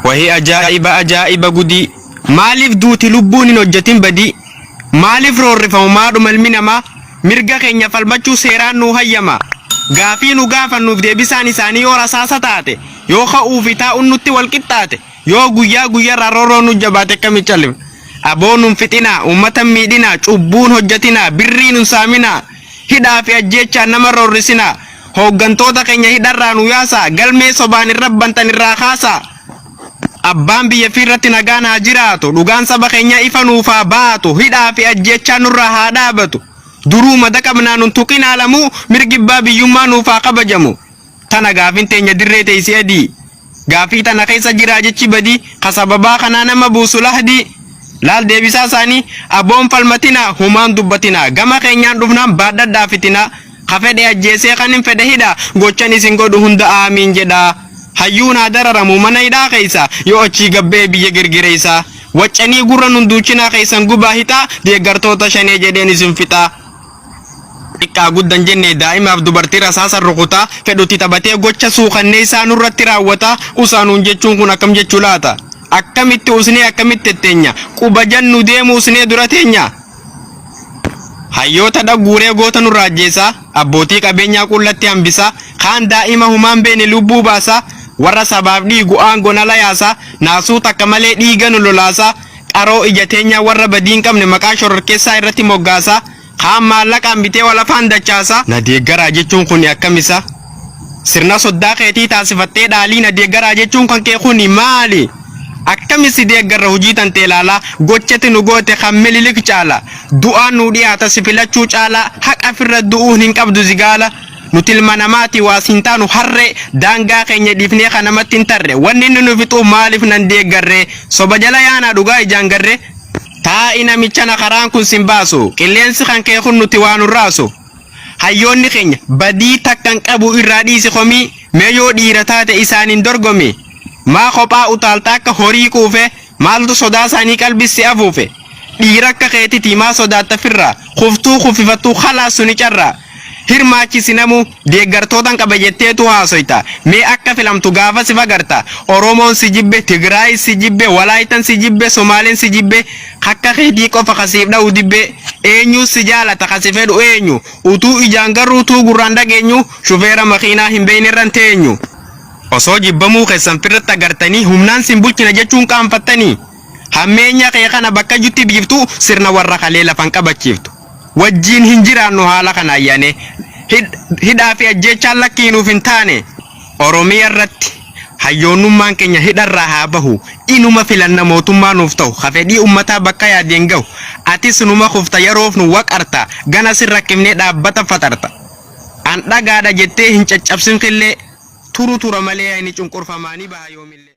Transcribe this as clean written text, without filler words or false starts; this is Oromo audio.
وهي أجائب قدي مالف دوتي لبوني نجتين بدي مالف رورف ومارو ملمنما مرقا خينيا فالبچو سيران نو هيما غافينو غافا نفدي بساني ساني يورا ساساتاتي يو خاوفتا النتي والكتاتي يو غويا رارورو نجباتي كمي چلم أبون فتنا أمتا ميدنا چوبون حجتنا برين سامنا هدا في أجيچا نمر رسنا hooggantoota keenya hidharraa nu yaasa galmee sobaan irrabbantan irraa kaasa abbaan biyya fiirratti nagaan haa jiraatu dhugaan saba keenya ifa nuufaa baatu hidhaa fi ajjechaa nurraa haa dhaabatu duruu madaqabnaa nun tuqinaa lamuu mirgibbaa biyyummaa nuufaa kabajamu tana gaafin teenya dirree teessee adii gaafii tana keessa jiraa jechi badii kasababaa kanaa nama buusu lahdi laal deebisaa isaanii aboon falmatina humaan dubbatina gama keenyaan dhufnaan baadhadhaa fitina kafede ajjeesee kanin fede hidha gochan isin godhu hunda aamin jedha hayyuun dararamu mana hidhaa keessa yoo achi gabbee biyya girgireessa waccanii gurra nun duuchinaa keessan gubaa hixaa deeggartoota shanee jedheen isin fixaa xiqqaa guddan jenne daa'imaaf dubartii rasaasan rukutaa fedhutti taphatee gocha suuqannee isaa nurratti raawwata usaanuun jechuun kun akkam jechuu laata akkamitti usnee akkamitti etteenya quba jannu deemu usnee dura teenya hayyoota dhaguuree goota nurraa ajjeesa abbootii qabeenyaa qullatti hambisa kaan daa'ima humaan beene lubbuu baasa warra sabaaf dhiigu aangoo nala yaasa naasuu takka malee dhiiga nu lolaasa qaroo ija teenya warra badiin qabne maqaa shororkeessaa irratti moggaasa kaan maallaqaan bitee wal afaan dachaasa na deeggaraa jechuun kun akkamisa sirna soddaa keetii taasifattee dhaalii na deeggaraa jechuun kan kee kun maali akkamisi deeggarra hojii tante ilaala gochati nu goote kan mililik caala du'aan nu dhiyaata sifilachuu caala haqa firra du'uun hin qabdu zigaala nuti ilma namaati waasintaanu harre daangaa keenya dhiifnee kan namatti hin tarre wanni inni nu fixu maaliif nan deeggarre soba jala yaanaa dhugaa ijaan garre taa'i namicha karaan kun sin baasu qilleensi kan kee kun nuti waan urraasu hayyoonni keenya badii takkan qabu irraa dhiisi komii mee yoo dhiira taate isaanin dorgomi maa kophaa utaalta akka horii kuufe maaltu sodaa isaanii qalbissi afuufe dhiira akka keetiti maa sodaatta firraa kuftuu kufifattuu khalaassu ni carraa hirmaachisi deeggartootan qaba jetteetu haasoyta mee akka filamtu gaafa si fagarta oromoon si jibbe tigraay si jibbe walaayitan si jibbe somaaliin si jibbe akka keetii qofa kasiif dha'u dibbe eenyu si jaalata kasi fedhu eenyu utuu ijaan garuu utuu gurraan dhageenyu shufeera makiinaa hin beeynirran teenyu osoo jibbamuu keessan firratti agartanii humnaan sin bulchina jechuun qaanfattanii hammeenya kee kana bakka jutti biiftu sirna warra kalee lafan qabachiiftu wajjiin hin jiraannu haala kana ayyaane hidhaa fi ajjechaan lakkiinuuf hin taane oromiyaa irratti hayyoonnummaan keenya hidharraa haa bahu inuma filanna mootummaa nuuf ta'u hafedhii ummataa bakka yaadeen gahu atis numa kufta yeroof nu waqarta gana sin rakkifnee dhaabbata fatarta an dhagaadha jettee hin caccabsin qillee turu tura malee ani cunqurfamaanii baha yoomillee